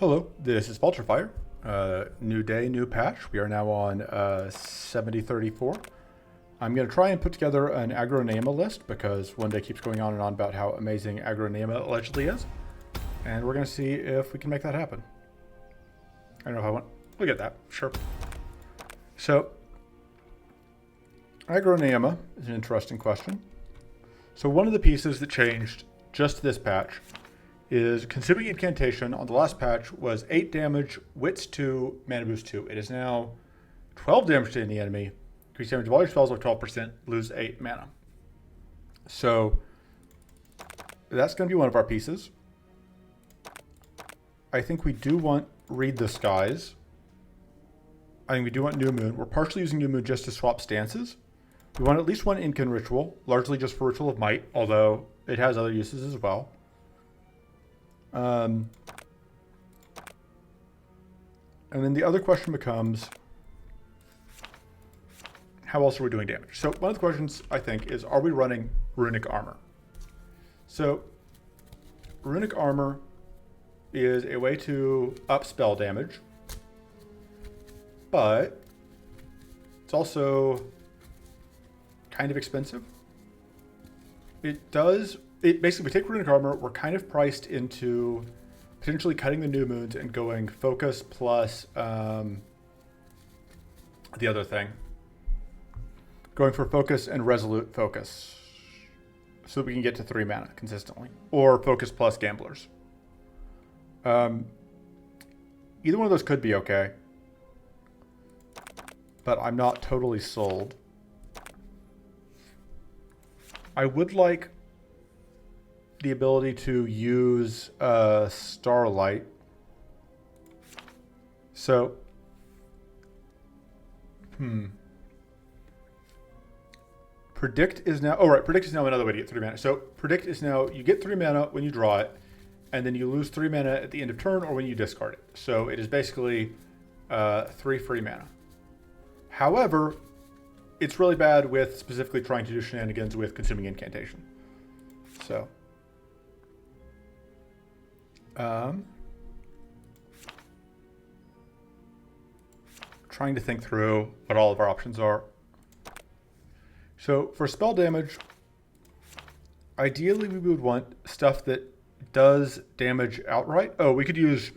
Hello, this is Vulturefire. New day, new patch. We are now on 7034. I'm going to try and put together an aggro Nayema list because one day keeps going on and on about how amazing aggro Nayema allegedly is. And we're going to see if we can make that happen. I don't know if I want... We'll get that, sure. So, aggro Nayema is an interesting question. So one of the pieces that changed just this patch is consuming incantation on the last patch was 8 damage, wits 2, mana boost 2. It is now 12 damage to any enemy. Increase damage of all your spells by 12%, lose 8 mana. So that's going to be one of our pieces. I think we do want Read the Skies. I think we do want New Moon. We're partially using New Moon just to swap stances. We want at least one Incan ritual, largely just for Ritual of Might, although it has other uses as well. And then the other question becomes, how else are we doing damage? So one of the questions, I think, is are we running Runic Armor? So Runic Armor is a way to up spell damage, but it's also kind of expensive. Basically, we take Runic Armor, we're kind of priced into potentially cutting the New Moons and going Focus plus the other thing. Going for Focus and Resolute Focus. So that we can get to 3 mana consistently. Or Focus plus Gamblers. Either one of those could be okay. But I'm not totally sold. I would like the ability to use Starlight. So, Predict is now, Predict is now another way to get 3 mana. So Predict is now, you get 3 mana when you draw it, and then you lose 3 mana at the end of turn or when you discard it. So it is basically 3 free mana. However, it's really bad with specifically trying to do shenanigans with consuming incantation. So, trying to think through what all of our options are. So for spell damage, ideally we would want stuff that does damage outright. Oh, we could use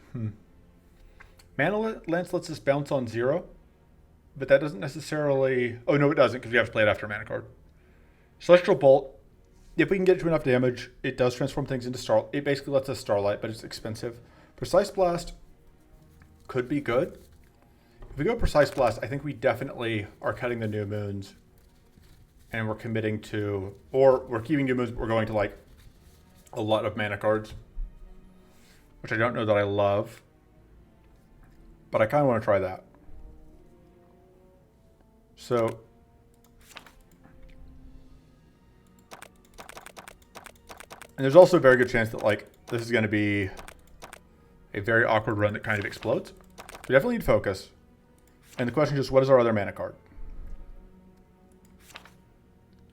Mana Lance lets us bounce on 0, but that doesn't necessarily... Oh, no, it doesn't, because we have to play it after a mana card. Celestial Bolt, if we can get it to enough damage, it does transform things into Starlight. It basically lets us Starlight, but it's expensive. Precise Blast could be good. If we go Precise Blast, I think we definitely are cutting the New Moons, and we're committing to... Or we're keeping New Moons, but we're going to, like, a lot of mana cards, which I don't know that I love, but I kind of want to try that. So, and there's also a very good chance that, like, this is going to be a very awkward run that kind of explodes. We definitely need Focus. And the question is, what is our other mana card?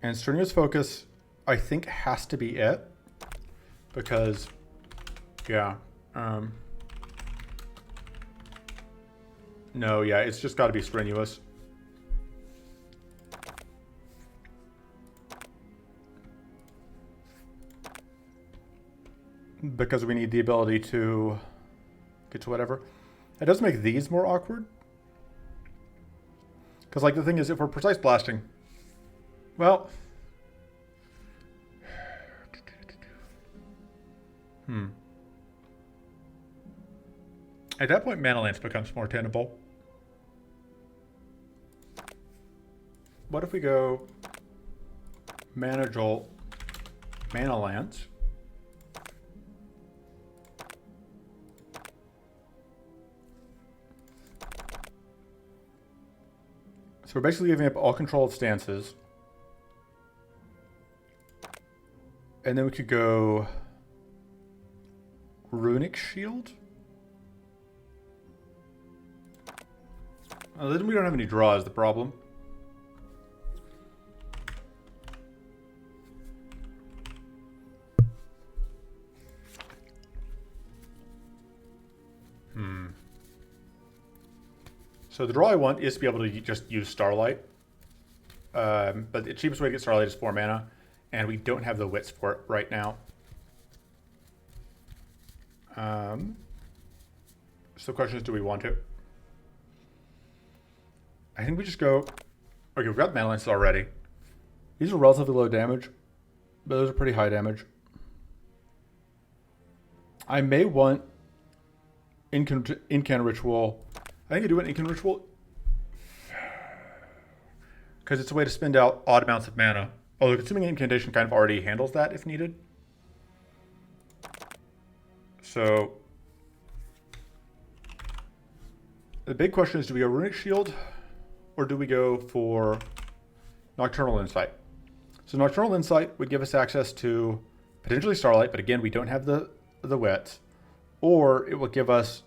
And Strenuous Focus, I think, has to be it. Because, yeah. No, yeah, it's just got to be Strenuous. Because we need the ability to get to whatever. It does make these more awkward. Because, like, the thing is, if we're Precise Blasting, well... At that point, Mana Lance becomes more tenable. What if we go Mana Jolt, Mana Lance? So we're basically giving up all control of stances. And then we could go Runic Shield. Then we don't have any draws, the problem. So the draw I want is to be able to just use Starlight. But the cheapest way to get Starlight is 4 mana, and we don't have the wits for it right now. So the question is, do we want it? I think we just go... Okay, we've got Mana Lances already. These are relatively low damage, but those are pretty high damage. I may want Incan Ritual. I think I do an Incan Ritual because it's a way to spend out odd amounts of mana. Although Consuming Incantation kind of already handles that if needed. So the big question is, do we go Runic Shield or do we go for Nocturnal Insight? So Nocturnal Insight would give us access to potentially Starlight, but again, we don't have the wits. Or it will give us,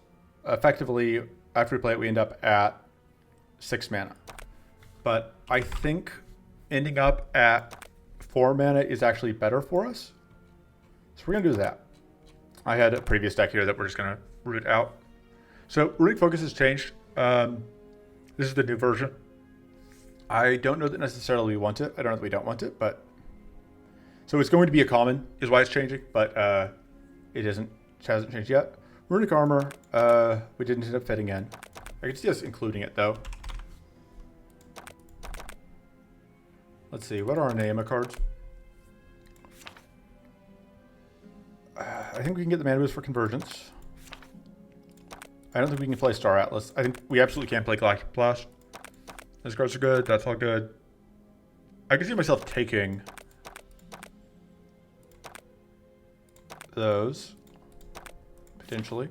effectively, after we play it, we end up at 6 mana. But I think ending up at 4 mana is actually better for us. So we're going to do that. I had a previous deck here that we're just going to root out. So Runic Focus has changed. This is the new version. I don't know that necessarily we want it. I don't know that we don't want it, but... So it's going to be a common, is why it's changing, but it hasn't changed yet. Runic Armor, we didn't end up fitting in. I could see us including it, though. Let's see, what are our Nayema cards? I think we can get the mana boost for Convergence. I don't think we can play Star Atlas. I think we absolutely can play Galactic Blast. Those cards are good. That's all good. I can see myself taking those, potentially.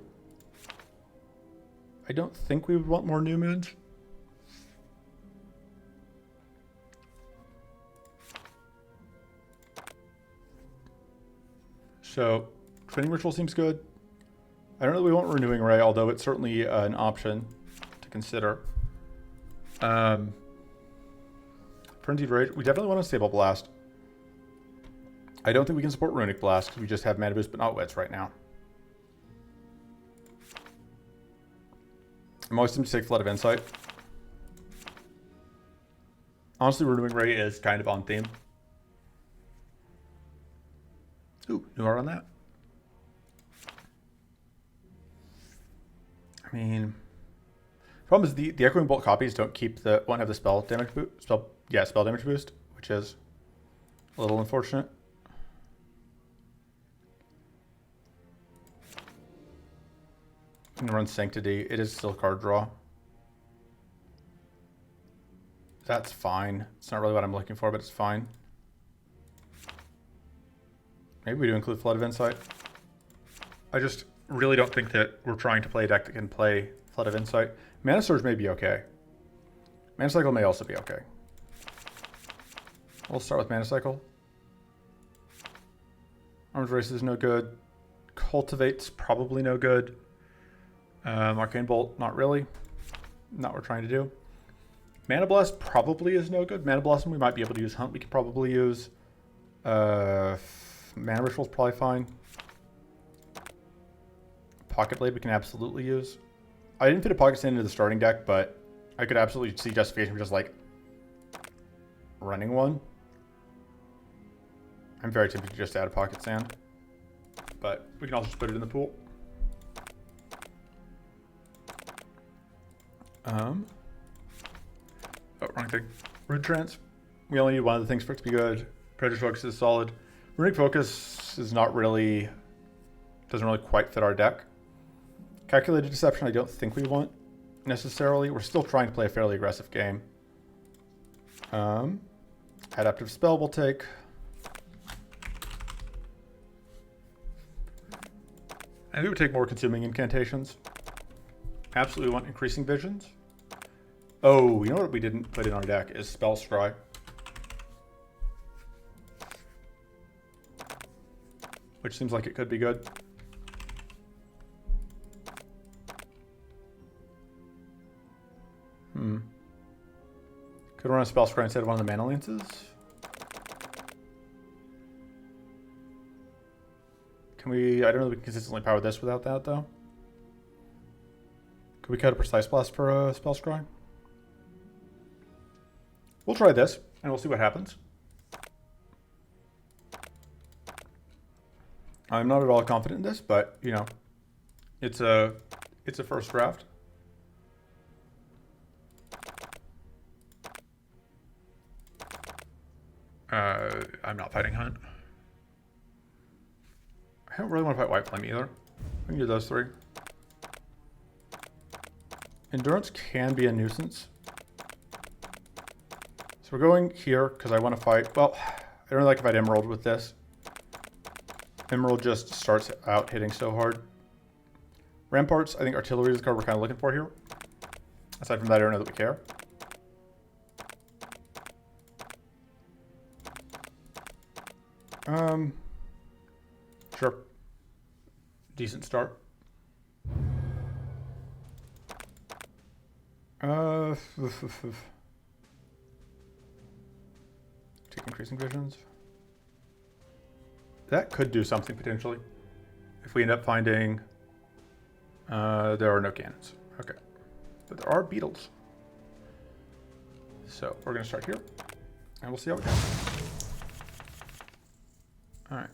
I don't think we would want more New Moons. So, Training Ritual seems good. I don't know that we want Renewing Ray, although it's certainly an option to consider. Frenzied Rage, we definitely want a Stable Blast. I don't think we can support Runic Blast because we just have Mana Boost but not Wits right now. I'm always tempted to take Flood of Insight. Honestly, Renewing Ray is kind of on theme. Ooh, new art on that. I mean, problem is the Echoing Bolt copies won't have the spell damage boost. Spell damage boost, which is a little unfortunate. I'm gonna run Sanctity. It is still a card draw. That's fine. It's not really what I'm looking for, but it's fine. Maybe we do include Flood of Insight. I just really don't think that we're trying to play a deck that can play Flood of Insight. Mana Surge may be okay. Mana Cycle may also be okay. We'll start with Mana Cycle. Arms Race is no good. Cultivate's probably no good. Arcane Bolt, not really. Not what we're trying to do. Mana Blast probably is no good. Mana Blossom we might be able to use. Hunt we could probably use. Mana Ritual's probably fine. Pocket Blade we can absolutely use. I didn't fit a Pocket Sand into the starting deck, but I could absolutely see justification for just like running one. I'm very tempted to just add a Pocket Sand, but we can also just put it in the pool. Oh, wrong thing. Rune Trance. We only need one of the things for it to be good. Predator Focus is solid. Runic Focus is not really, doesn't really quite fit our deck. Calculated Deception I don't think we want necessarily. We're still trying to play a fairly aggressive game. Adaptive Spell we'll take. I think we would take more Consuming Incantations. Absolutely want Increasing Visions. Oh, you know what we didn't put in our deck is Spell Scry. Which seems like it could be good. Could run a Spell Scry instead of one of the Mana Lances. Can we... I don't know if we can consistently power this without that, though. Could we cut a Precise Blast for a Spell Scry? We'll try this, and we'll see what happens. I'm not at all confident in this, but, you know, it's a first draft. I'm not fighting Hunt. I don't really want to fight White Flame either. We can do those three. Endurance can be a nuisance. So we're going here because I want to fight... Well, I don't really like to fight Emerald with this. Emerald just starts out hitting so hard. Ramparts, I think Artillery is the card we're kind of looking for here. Aside from that, I don't know that we care. Sure. Decent start. Take increasing visions. That could do something potentially. If we end up finding there are no cannons. Okay. But there are beetles. So we're gonna start here and we'll see how it goes. Alright.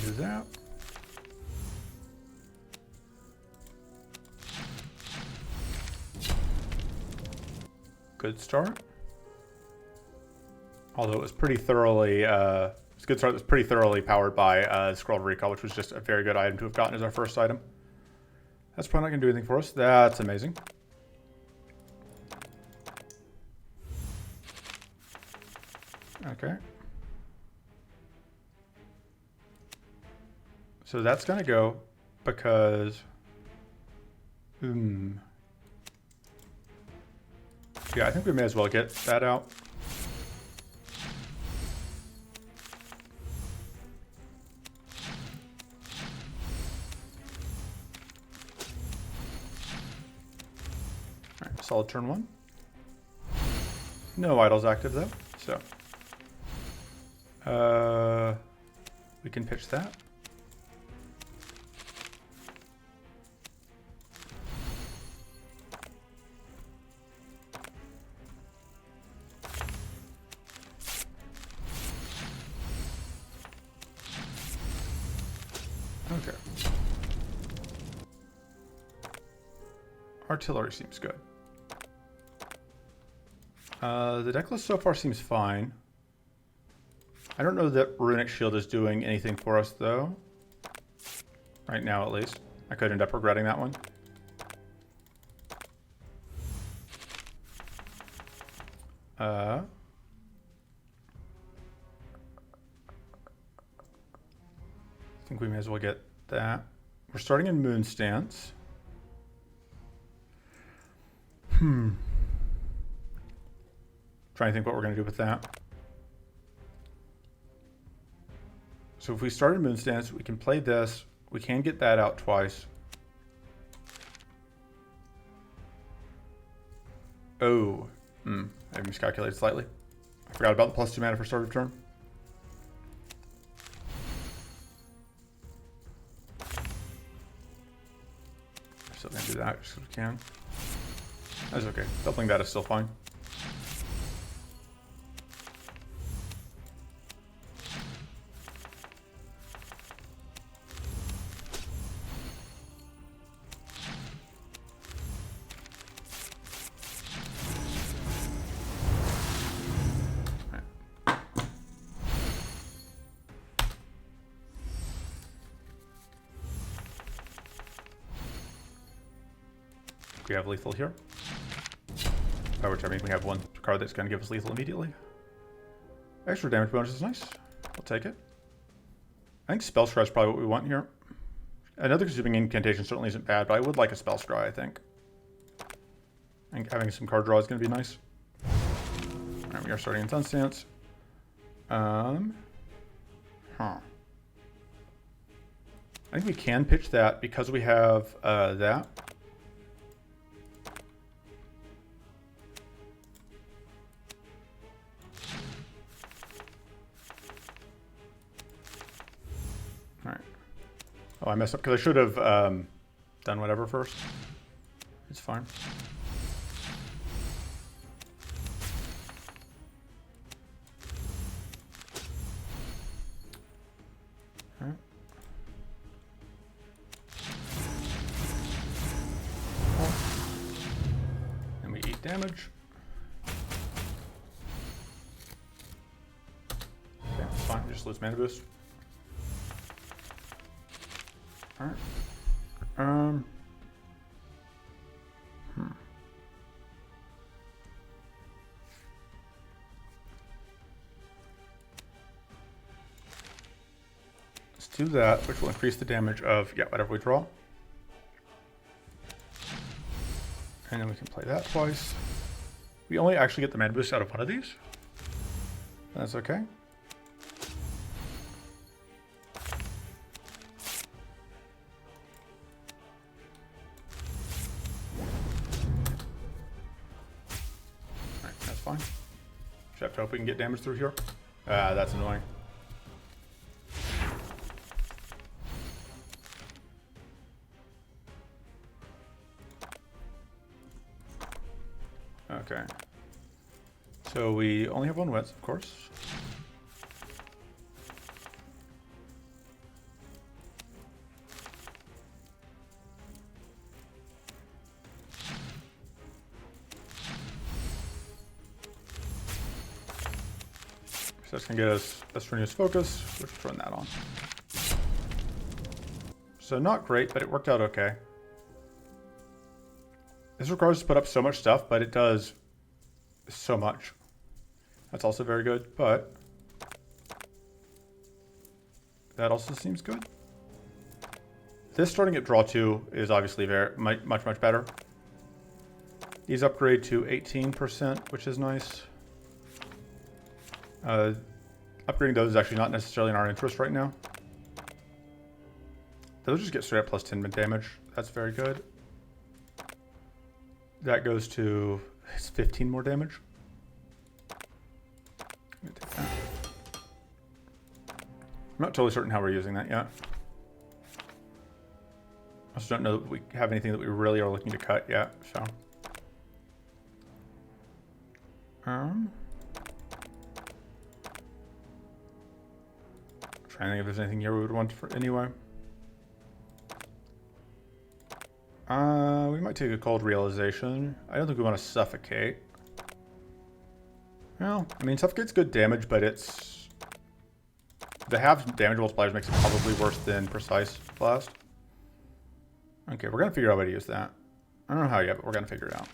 Do that. Good start. Although it was pretty thoroughly, it's a good start. It was pretty thoroughly powered by Scroll of Recall, which was just a very good item to have gotten as our first item. That's probably not going to do anything for us. That's amazing. Okay. So that's going to go because... Yeah, I think we may as well get that out. Alright, solid turn one. No idols active though, so. We can pitch that. Okay. Artillery seems good. The deck list so far seems fine. I don't know that Runic Shield is doing anything for us, though. Right now, at least. I could end up regretting that one. I think we may as well get that. We're starting in Moon Stance. Trying to think what we're going to do with that. So if we start in Moon Stance, we can play this. We can get that out twice. Oh. I miscalculated slightly. I forgot about the +2 mana for start of turn. Still gonna do that just because we can. That's okay. Doubling that is still fine. We have lethal here. By which I mean we have one card that's going to give us lethal immediately. Extra damage bonus is nice. I'll take it. I think Spell Scry is probably what we want here. Another consuming incantation certainly isn't bad, but I would like a Spell Scry, I think. I think having some card draw is going to be nice. Alright, we are starting in Sun Stance. I think we can pitch that because we have that. Oh, I messed up because I should have done whatever first. It's fine. All right. And we eat damage. Okay, it's fine. Just lose mana boost. All right. Let's do that, which will increase the damage of, yeah, whatever we draw. And then we can play that twice. We only actually get the mana boost out of one of these. That's okay. Alright, that's fine. Just have to hope we can get damage through here. That's annoying. Okay. So we only have one wet, of course. So that's gonna get us a strenuous focus, which we'll turn that on. So not great, but it worked out okay. This requires us to put up so much stuff, but it does so much. That's also very good, but that also seems good. This starting at draw 2 is obviously very much better. These upgrade to 18%, which is nice. Upgrading those is actually not necessarily in our interest right now. Those just get straight up plus 10 damage. That's very good. That goes to 15 more damage. I'm gonna take that. I'm not totally certain how we're using that yet. I also don't know that we have anything that we really are looking to cut yet, so. Trying to think if there's anything here we would want for anyway. We might take a cold realization. I don't think we want to suffocate. Well, I mean, suffocate's good damage, but it's... The half damage multipliers makes it probably worse than precise blast. Okay, we're going to figure out a way to use that. I don't know how yet, but we're going to figure it out.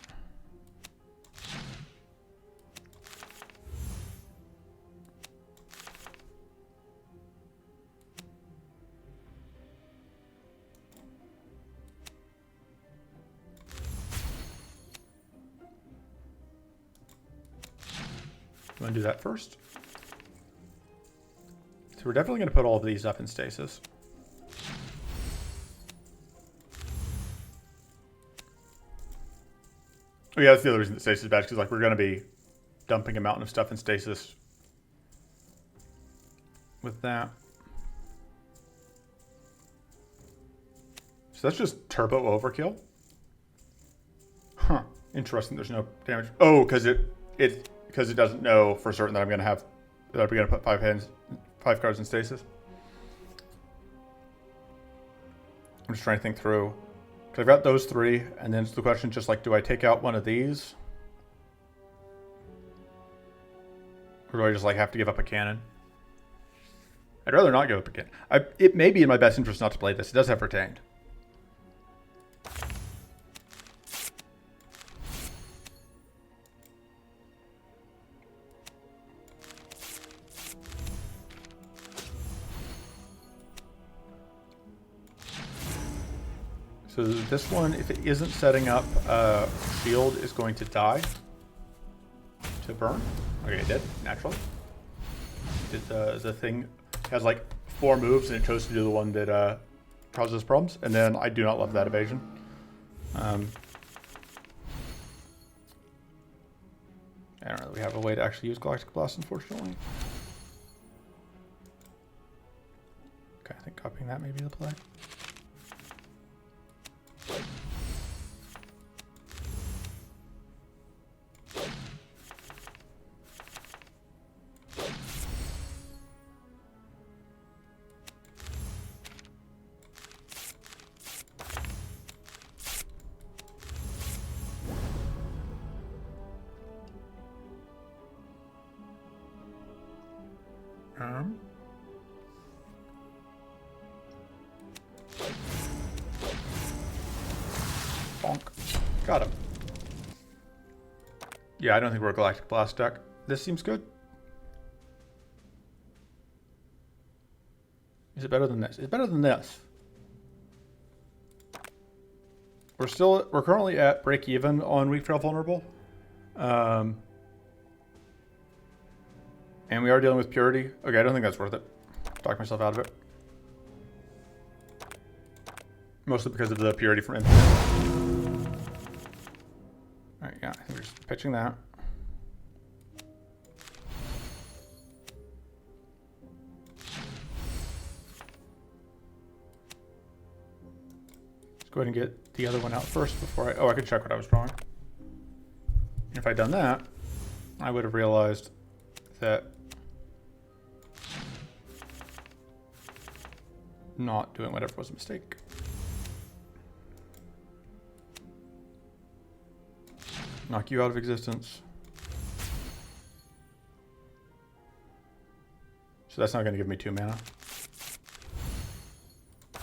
I'm going to do that first. So we're definitely going to put all of these up in stasis. Oh yeah, that's the other reason that stasis is bad, because like we're going to be dumping a mountain of stuff in stasis with that. So that's just turbo overkill. Huh. Interesting. There's no damage. Oh, because it doesn't know for certain that I'm going to put 5 cards in stasis. I'm just trying to think through. Because I've got those 3, and then it's the question just like, do I take out one of these? Or do I just like have to give up a cannon? I'd rather not give up a cannon. It may be in my best interest not to play this. It does have retained. So this one, if it isn't setting up, shield is going to die to burn. Okay, it did, naturally. The thing has like 4 moves and it chose to do the one that causes problems. And then I do not love that evasion. I don't really have a way to actually use Galactic Blast, unfortunately. Okay, I think copying that may be the play. Bonk. Got him. Yeah, I don't think we're a Galactic Blast deck. This seems good. Is it better than this? It's better than this. We're currently at break even on Weak Trail Vulnerable. And we are dealing with Purity. Okay, I don't think that's worth it. Talk myself out of it. Mostly because of the Purity from Infinite. Alright, yeah, I think we're just pitching that. Let's go ahead and get the other one out first before I could check what I was drawing. If I'd done that, I would have realized that not doing whatever was a mistake. Knock you out of existence. So that's not going to give me 2 mana.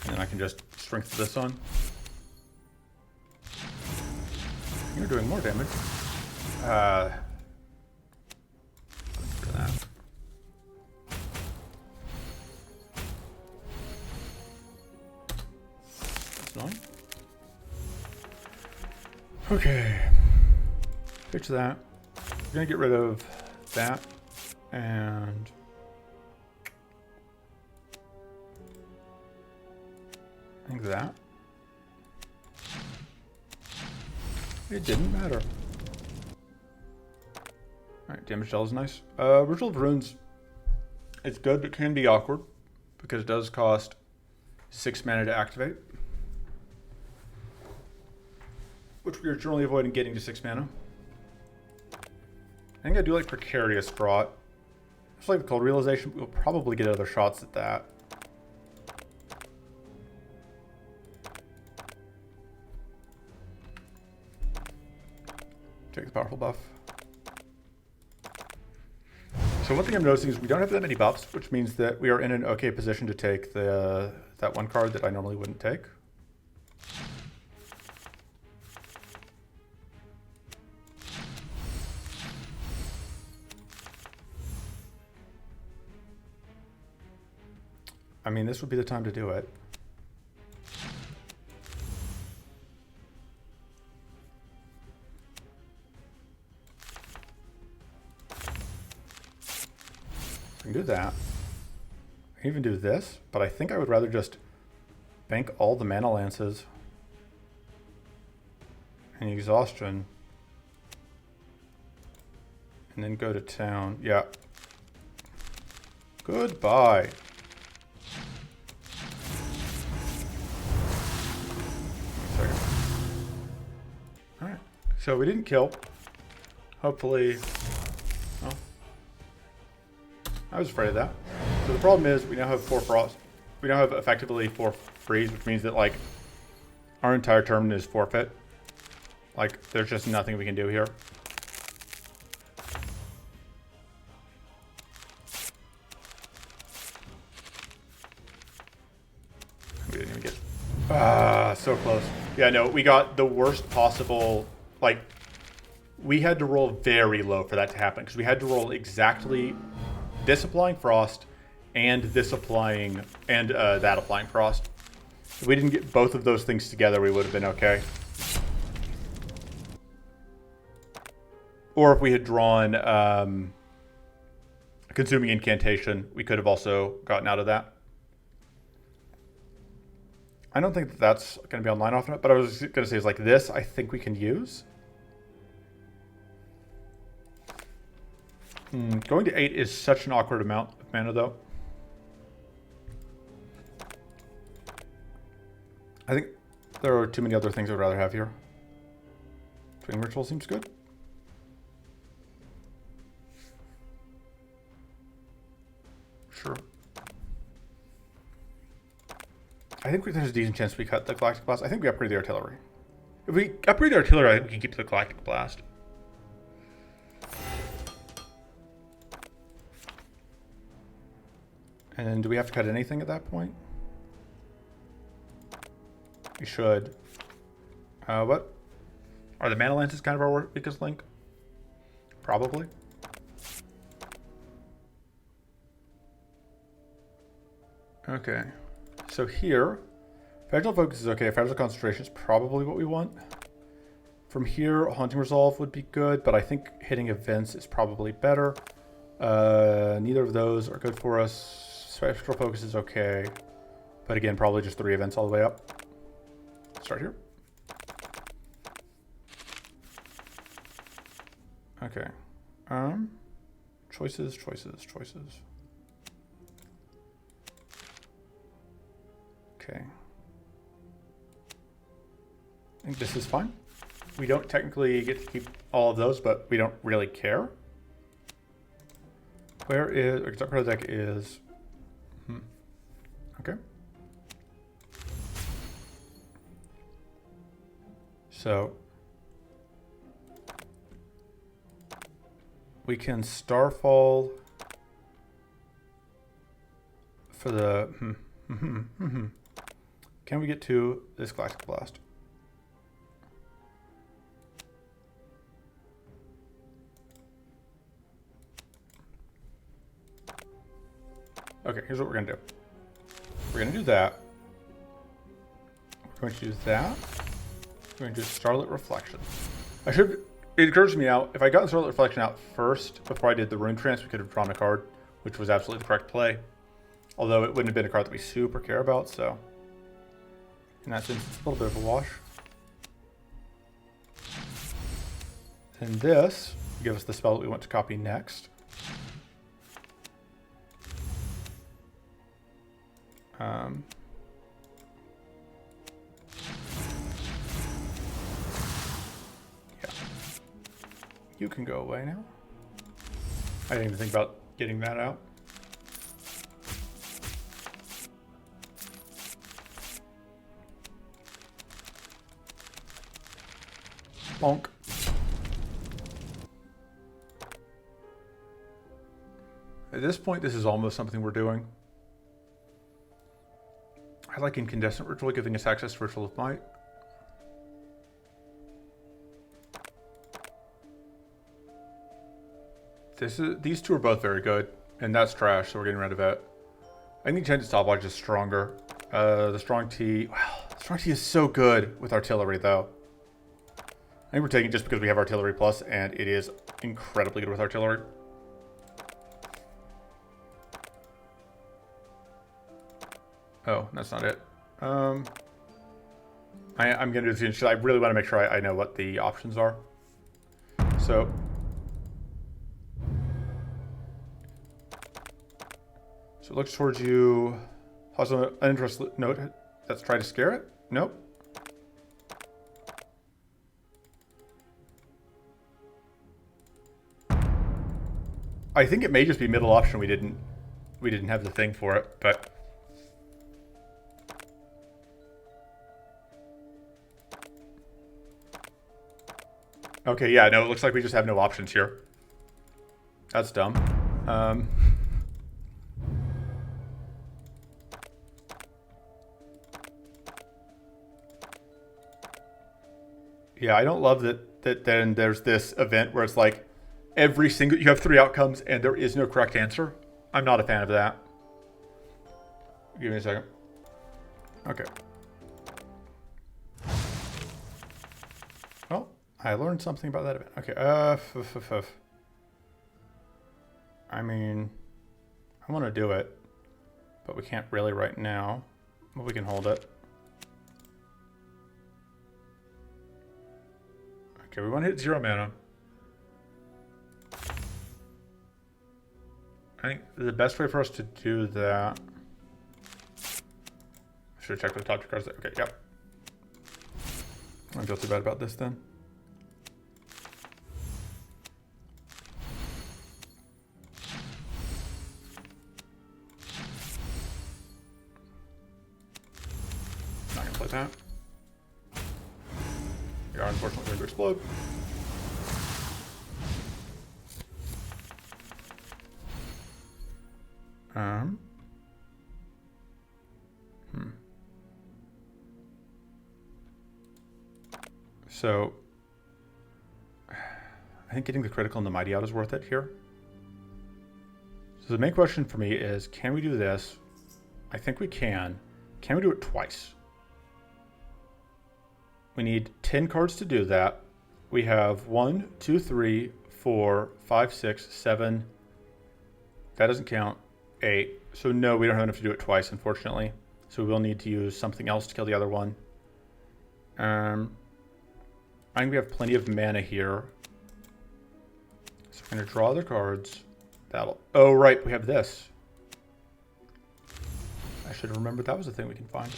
And then I can just strength this on. You're doing more damage. For that. That's annoying. Okay. Pitch that. We're gonna get rid of that and I think that. It didn't matter. Alright, damage gel is nice. Ritual of Runes, it's good, but can be awkward because it does cost 6 mana to activate, which we are generally avoiding getting to 6 mana. I think I do like Precarious Fraught. Just like the Cold Realization, we'll probably get other shots at that. Take the powerful buff. So one thing I'm noticing is we don't have that many buffs, which means that we are in an okay position to take that one card that I normally wouldn't take. I mean, this would be the time to do it. I can do that. I can even do this, but I think I would rather just bank all the mana lances and exhaustion and then go to town. Yeah. Goodbye. Alright, so we didn't kill. Hopefully, oh, I was afraid of that. So the problem is we now have 4 frost. We now have effectively 4 freeze, which means that like our entire turn is forfeit. Like there's just nothing we can do here. We didn't even get, so close. Yeah, no, we got the worst possible, like, we had to roll very low for that to happen, because we had to roll exactly this applying frost and this applying, and that applying frost. If we didn't get both of those things together, we would have been okay. Or if we had drawn Consuming Incantation, we could have also gotten out of that. I don't think that that's going to be online often, but I was going to say is like this, I think we can use. Going to 8 is such an awkward amount of mana, though. I think there are too many other things I'd rather have here. Twin Ritual seems good. Sure. I think there's a decent chance we cut the Galactic Blast. I think we upgrade the Artillery. If we upgrade the Artillery, I think we can keep the Galactic Blast. And then do we have to cut anything at that point? We should. What? Are the mana lances kind of our weakest link? Probably. Okay. So here, fragile focus is okay. Fragile concentration is probably what we want. From here, haunting resolve would be good, but I think hitting events is probably better. Neither of those are good for us. Spectral focus is okay, but again, probably just 3 events all the way up. Start here. Okay. Choices. Okay. I think this is fine. We don't technically get to keep all of those, but we don't really care. Where is, or part of the deck is, okay. So we can Starfall for the, Can we get to this Galactic Blast? Okay, here's what we're gonna do. We're gonna do that. We're going to do that. We're going to do Starlit Reflection. It occurs to me now, if I got Starlit Reflection out first, before I did the Rune Trance, we could have drawn a card, which was absolutely the correct play. Although it wouldn't have been a card that we super care about, so in that sense, it's a little bit of a wash. And this will give us the spell that we want to copy next. Yeah. You can go away now. I didn't even think about getting that out. Bonk. At this point, this is almost something we're doing. I like Incandescent Ritual, giving us access to Ritual of Might. These two are both very good, and that's trash, so we're getting rid of it. I think Enchanted Stopwatch is stronger. The Strong Tea, wow, Strong Tea is so good with Artillery, though. I think we're taking it just because we have Artillery Plus, and it is incredibly good with Artillery. Oh, that's not it. I'm going to do this because I really want to make sure I know what the options are. So it looks towards you. Also, an interest note. Let's try to scare it. Nope. I think it may just be middle option. We didn't have the thing for it, but. Okay, yeah, no, it looks like we just have no options here. That's dumb. Yeah, I don't love that then there's this event where it's like every single, you have 3 outcomes and there is no correct answer. I'm not a fan of that. Give me a second. Okay. Well, I learned something about that event. Okay, I mean, I want to do it, but we can't really right now. But we can hold it. Okay, we want to hit 0 mana. I think the best way for us to do that. I should have checked the top 2 cards. Okay, yep. I don't feel too bad about this then. Not gonna play that. We are unfortunately going to explode. So I think getting the critical and the mighty out is worth it here. So the main question for me is, can we do this? I think we can. Can we do it twice? We need 10 cards to do that. We have 1, 2, 3, 4, 5, 6, 7. That doesn't count. 8. So no, we don't have enough to do it twice, unfortunately. So we will need to use something else to kill the other one. I think we have plenty of mana here. So we're going to draw the cards. That'll... Oh, right, we have this. I should have remembered that was a thing we can find.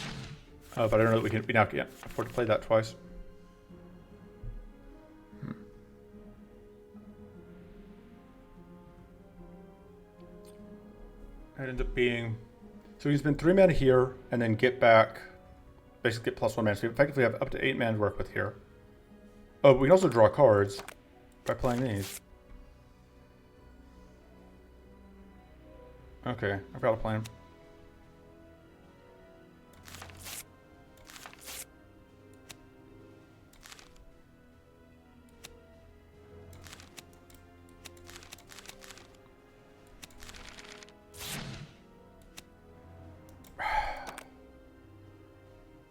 But I don't know that we now can't afford to play that twice. It ends up being... So we can spend 3 mana here, and then get back... Basically get +1 mana. So we effectively have up to 8 mana to work with here. Oh, but we can also draw cards by playing these. Okay, I've got a plan.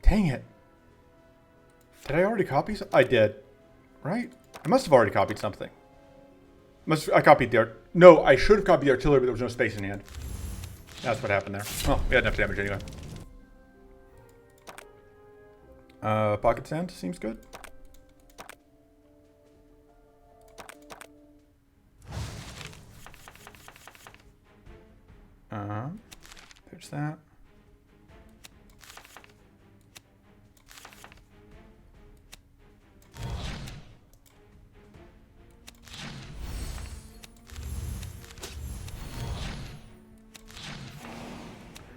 Dang it. Did I already copy something? I did. Right? I must have already copied something. I copied the art. No, I should have copied the artillery, but there was no space in hand. That's what happened there. Oh, we had enough damage anyway. Pocket sand seems good. There's that.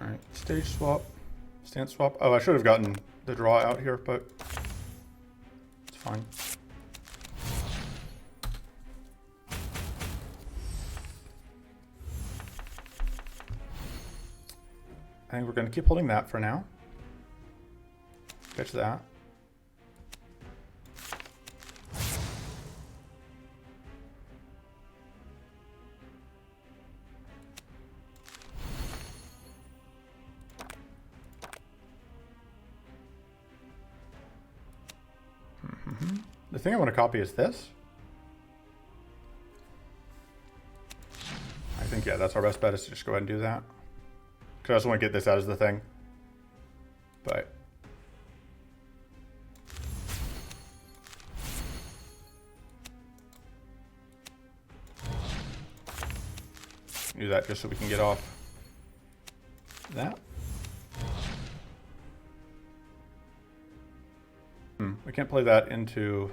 Alright, stage swap, stance swap. Oh, I should have gotten the draw out here, but it's fine. I think we're going to keep holding that for now. Catch that. The thing I want to copy is this. I think, yeah, that's our best bet, is to just go ahead and do that. Because I just want to get this out as the thing. But... do that just so we can get off that. We can't play that into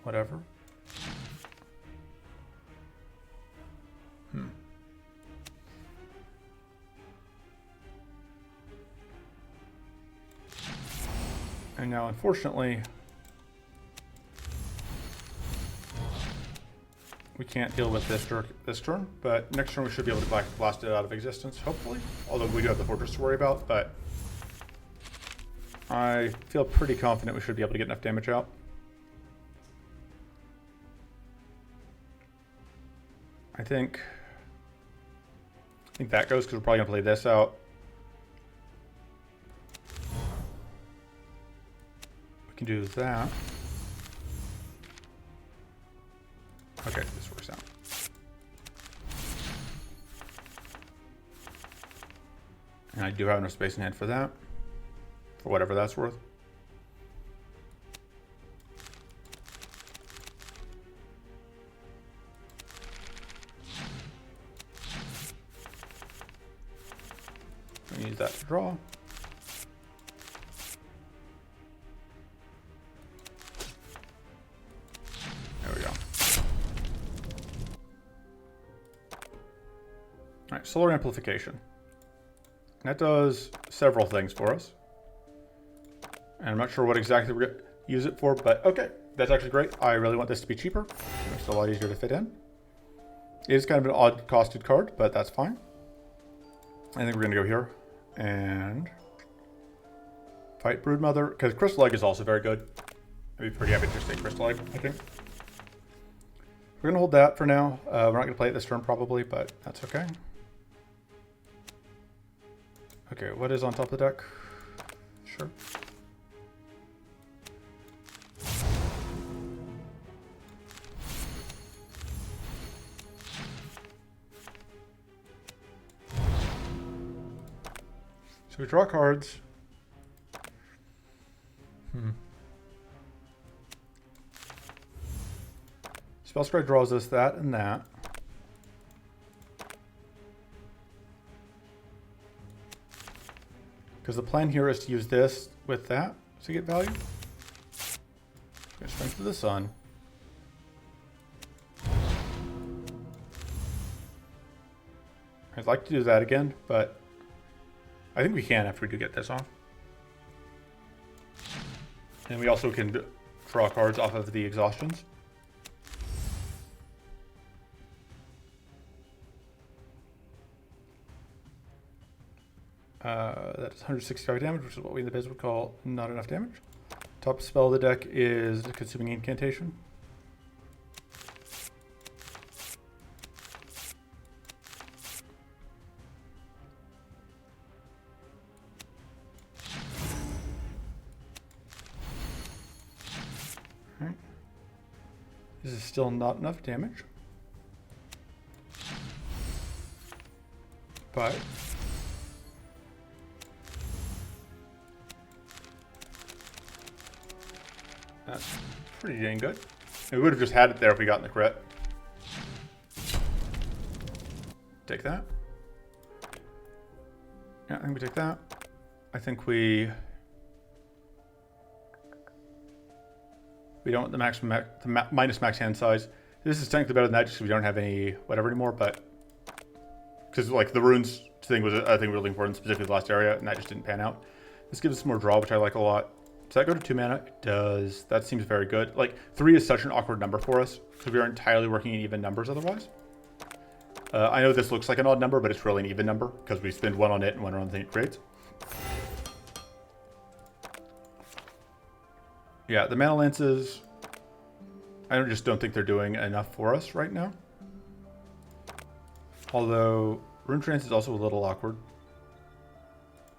whatever. And now, unfortunately, we can't deal with this turn, but next turn we should be able to blast it out of existence, hopefully. Although we do have the fortress to worry about, but I feel pretty confident we should be able to get enough damage out. I think that goes, because we're probably going to play this out. We can do that. Okay, this works out. And I do have enough space in hand for that. For whatever that's worth. We use that to draw. There we go. All right, solar amplification. That does several things for us. And I'm not sure what exactly we're going to use it for, but okay, that's actually great. I really want this to be cheaper. It makes it a lot easier to fit in. It is kind of an odd costed card, but that's fine. I think we're going to go here and fight Broodmother, because Crystal Egg is also very good. I'd be pretty happy to just take Crystal Egg, I think. We're going to hold that for now. We're not going to play it this turn probably, but that's okay. Okay, what is on top of the deck? Sure. So we draw cards. Spellscry draws us that and that. Because the plan here is to use this with that to get value. Strength of the Sun. I'd like to do that again, but I think we can after we do get this off. And we also can draw cards off of the exhaustions. That is 165 damage, which is what we in the biz would call not enough damage. Top spell of the deck is the Consuming Incantation. Alright. This is still not enough damage. But that's pretty dang good. We would have just had it there if we got in the crit. Take that. Yeah, I think we take that. I think we don't want the minus max hand size. This is technically better than that just because we don't have any whatever anymore, but because like the runes thing was I think really important, specifically the last area, and that just didn't pan out. This gives us more draw, which I like a lot. Does that go to 2 mana? It does. That seems very good. Like 3 is such an awkward number for us because we are entirely working in even numbers otherwise. I know this looks like an odd number, but it's really an even number because we spend 1 on it and 1 on the thing it creates. Yeah, the mana lances, I just don't think they're doing enough for us right now. Although Rune Trance is also a little awkward.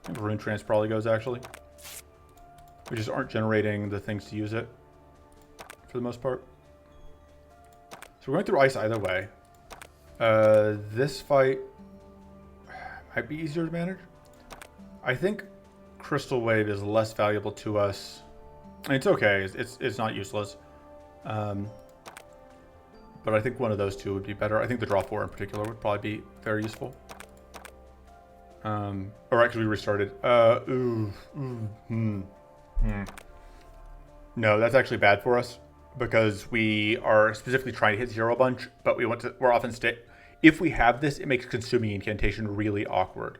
I think Rune Trance probably goes actually. We just aren't generating the things to use it for the most part. So we're going through ice either way. This fight might be easier to manage. I think Crystal Wave is less valuable to us. It's okay. It's not useless. But I think one of those two would be better. I think the draw 4 in particular would probably be very useful. Or actually we restarted. No, that's actually bad for us because we are specifically trying to hit 0 a bunch, but we're often if we have this, it makes Consuming Incantation really awkward.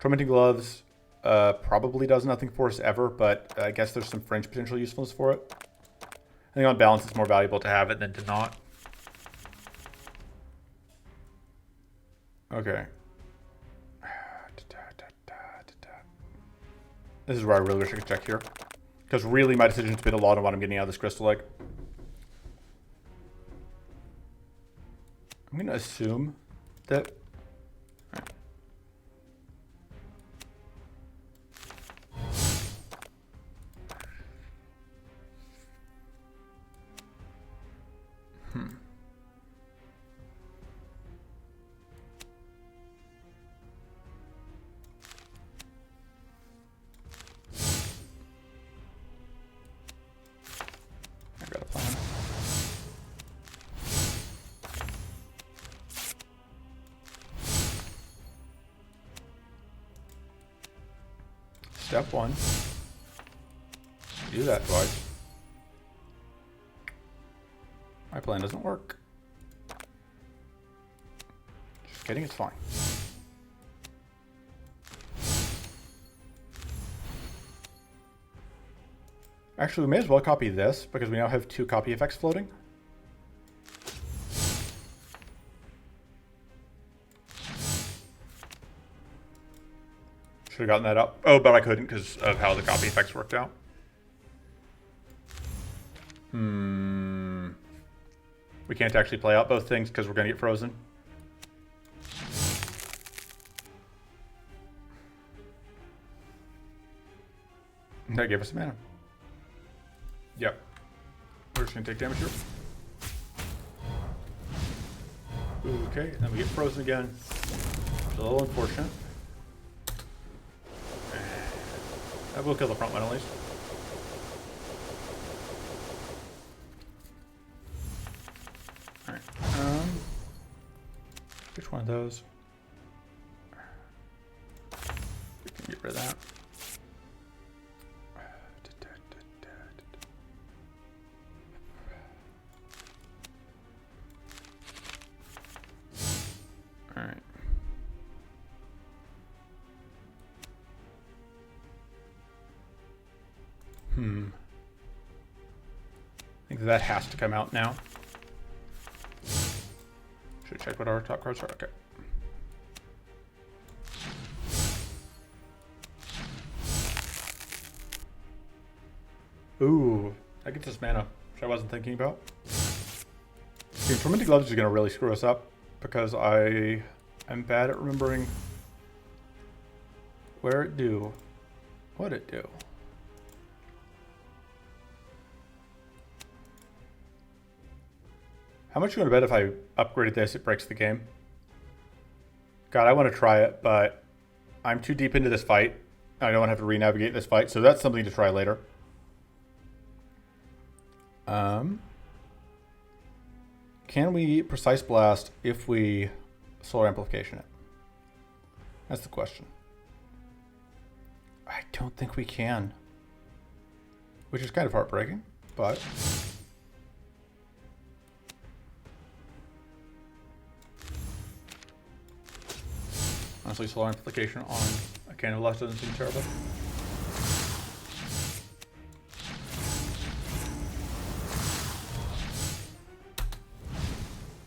Tormenting Gloves probably does nothing for us ever, but I guess there's some fringe potential usefulness for it. I think on balance, it's more valuable to have it than to not. Okay. This is where I really wish I could check here. Because really my decision's been a lot on what I'm getting out of this Crystal Egg. I'm going to assume that... Right. I got a plan. Step 1. Do that twice. My plan doesn't work. Just kidding, it's fine. Actually, we may as well copy this because we now have 2 copy effects floating. Should have gotten that up. Oh, but I couldn't because of how the copy effects worked out. We can't actually play out both things because we're going to get frozen. That gave us a mana. Yep. We're just going to take damage here. Okay, and then we get frozen again. It's a little unfortunate. That will kill the front one at least. Alright. Which one of those? We can get rid of that. Alright. I think that has to come out now. Should check what our top cards are. Okay. Ooh, that gets us mana, which I wasn't thinking about. Okay, Tormented Gloves is going to really screw us up because I am bad at remembering where it do, what it do. How much you want to bet if I upgraded this, it breaks the game? God, I want to try it, but I'm too deep into this fight. I don't have to re-navigate this fight, so that's something to try later. Can we Precise Blast if we Solar Amplification it? That's the question. I don't think we can. Which is kind of heartbreaking, but... Honestly, Solar Amplification on a Cannon Blast doesn't seem terrible.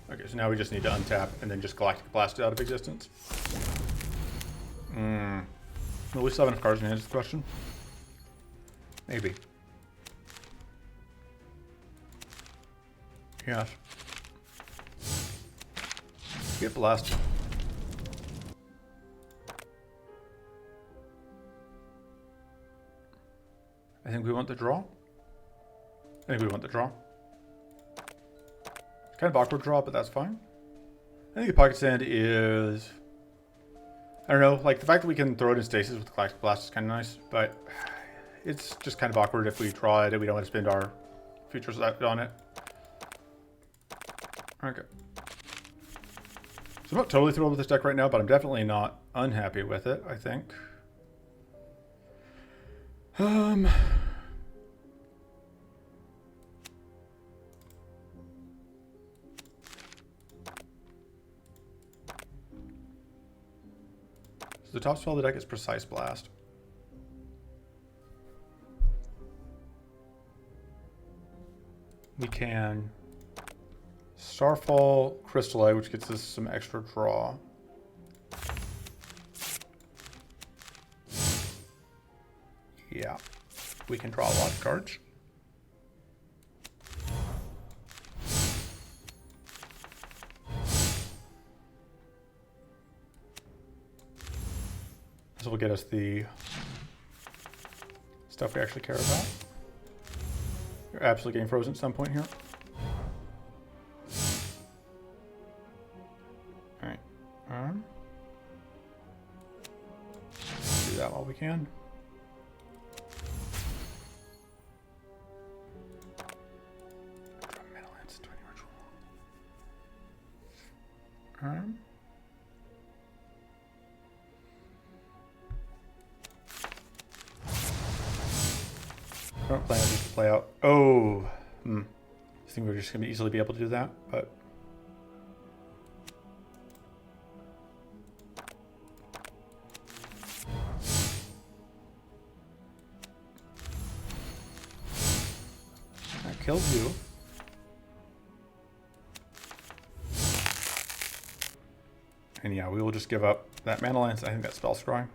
Okay, so now we just need to untap and then just Galactic Blast it out of existence. Will we still have enough cards in hand is the question? Maybe. Yes. Get blasted. I think we want the draw. I think we want the draw. It's kind of awkward draw, but that's fine. I think the Pocket Sand is... I don't know, like the fact that we can throw it in stasis with the Galactic Blast is kind of nice, but it's just kind of awkward if we draw it and we don't want to spend our futures on it. Okay. So I'm not totally thrilled with this deck right now, but I'm definitely not unhappy with it, I think. So the top spell of the deck is Precise Blast. We can Starfall Crystalite, which gets us some extra draw. Yeah, we can draw a lot of cards. This will get us the stuff we actually care about. You're absolutely getting frozen at some point here. Alright. Do that while we can. Current plan is just to play out. Oh, I think we're just going to easily be able to do that, but that kills you. And yeah, we will just give up that Mana Lance. I think that spell scrying.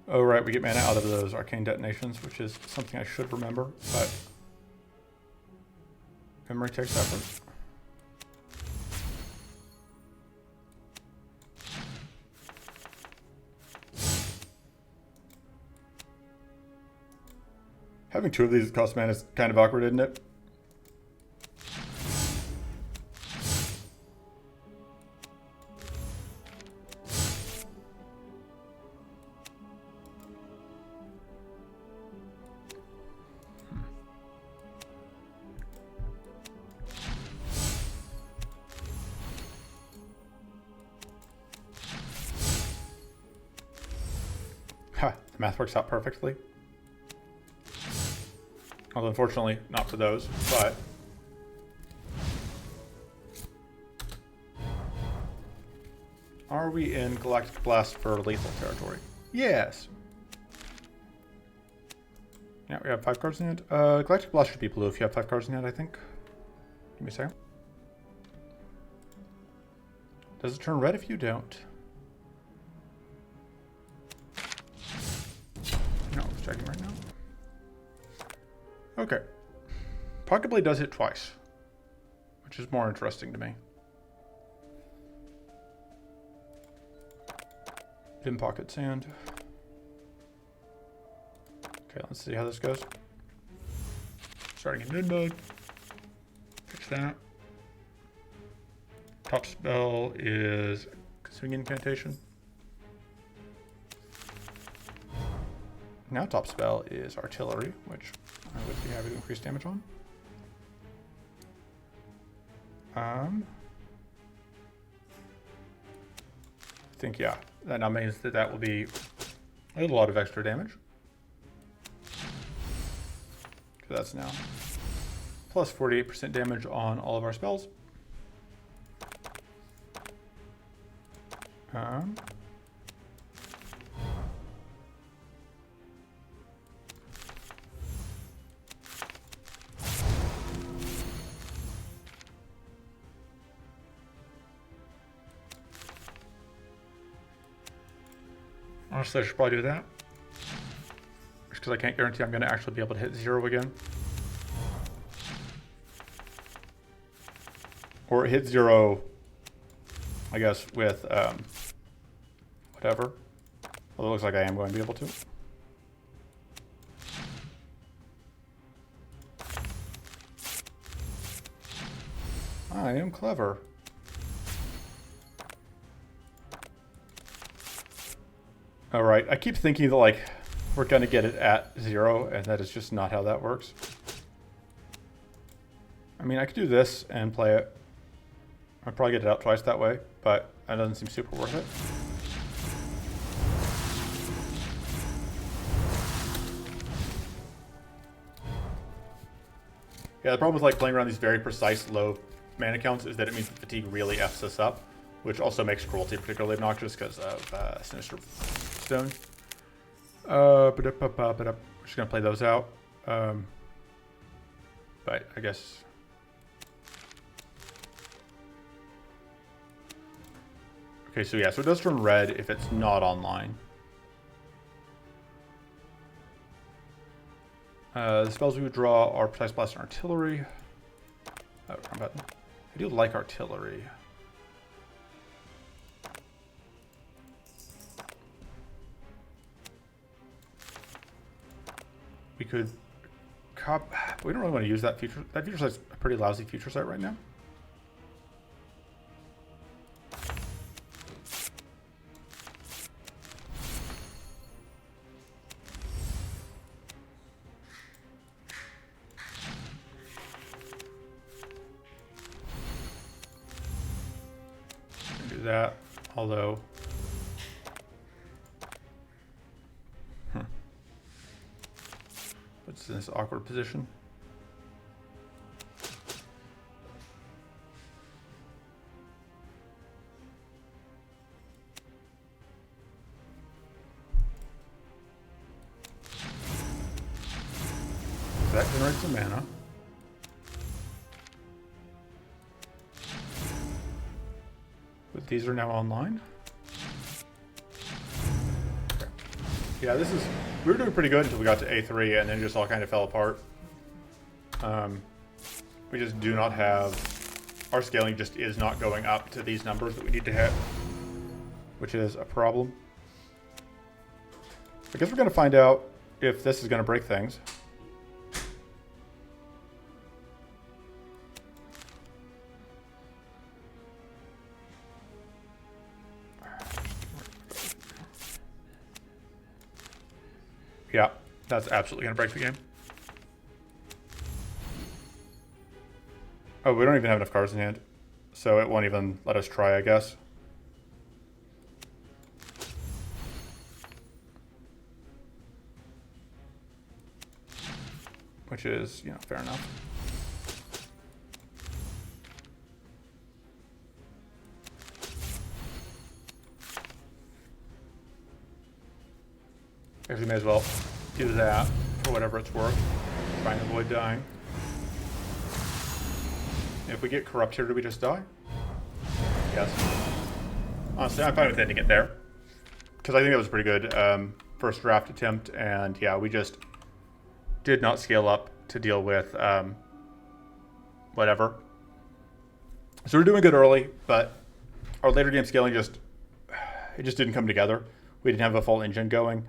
Oh, right, we get mana out of those arcane detonations, which is something I should remember, but memory takes effort. Having two of these cost mana is kind of awkward, isn't it? Ha, the math works out perfectly. Although unfortunately, not for those, but... Are we in Galactic Blast for lethal territory? Yes! Yeah, we have 5 cards in hand. Galactic Blast should be blue if you have 5 cards in hand, I think. Give me a second. Does it turn red if you don't? No, it's checking right now. Okay. Pocket Blade does hit twice, which is more interesting to me. Dim Pocket Sand. Okay, let's see how this goes. Starting in mid mode. Fix that. Top spell is Consuming Incantation. Now top spell is Artillery, which I would be happy to increase damage on. I think, yeah, that now means that that will be a lot of extra damage. So that's now plus 48% damage on all of our spells. Honestly, I should probably do that. Just because I can't guarantee I'm going to actually be able to hit 0 again. Or hit 0, I guess, with whatever. Although it looks like I am going to be able to. I am clever. All right, I keep thinking that like we're gonna get it at 0, and that is just not how that works. I mean, I could do this and play it. I'd probably get it out twice that way, but that doesn't seem super worth it. Yeah, the problem with like playing around these very precise low mana counts is that it means that fatigue really F's us up, which also makes cruelty particularly obnoxious because of Sinister Stone. We're just gonna play those out. But I guess. Okay, so yeah, so it does turn red if it's not online. The spells we would draw are Precise Blast and Artillery. Oh, wrong button. I do like Artillery. We could we don't really want to use that feature. That feature site's a pretty lousy feature site right now. Do that, although puts in this awkward position. So that generates some mana. But these are now online. Okay. Yeah, we were doing pretty good until we got to A3, and then it just all kind of fell apart. We just do not have, our scaling just is not going up to these numbers that we need to hit, which is a problem. I guess we're going to find out if this is going to break things. Yeah, that's absolutely going to break the game. Oh, we don't even have enough cards in hand, so it won't even let us try, I guess. Which is, fair enough. Actually, may as well do that for whatever it's worth. Try and avoid dying. If we get corrupt here, do we just die? Yes. Honestly, I'm fine with ending it there. Because I think that was a pretty good first draft attempt. And yeah, we just did not scale up to deal with whatever. So we're doing good early, but our later game scaling just didn't come together. We didn't have a full engine going.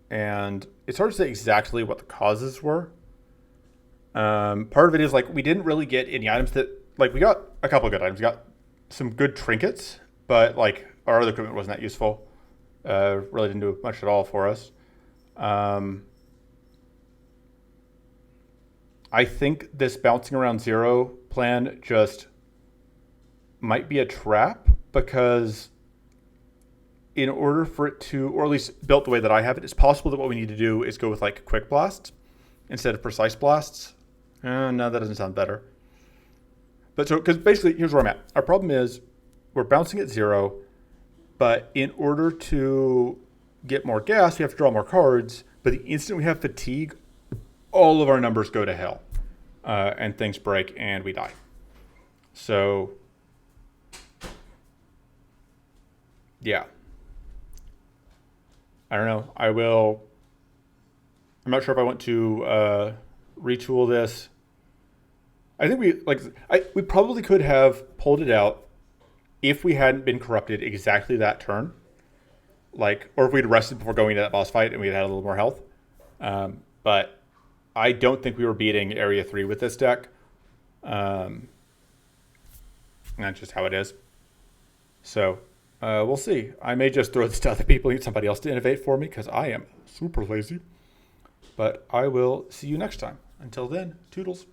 And it's hard to say exactly what the causes were. Part of it is we didn't really get any items that, we got a couple of good items. We got some good trinkets, but our other equipment wasn't that useful. Really didn't do much at all for us. I think this bouncing around 0 plan just might be a trap, because in order for it to, or at least built the way that I have it, it's possible that what we need to do is go with quick blasts instead of precise blasts. No, that doesn't sound better. But so, because basically, here's where I'm at. Our problem is we're bouncing at 0, but in order to get more gas, we have to draw more cards. But the instant we have fatigue, all of our numbers go to hell, and things break, and we die. So, yeah. I don't know. I'm not sure if I want to retool this. I think we probably could have pulled it out if we hadn't been corrupted exactly that turn. Or if we'd rested before going into that boss fight and we'd had a little more health. But I don't think we were beating Area 3 with this deck. That's just how it is. So, we'll see. I may just throw this to other people and get somebody else to innovate for me, because I am super lazy. But I will see you next time. Until then, toodles.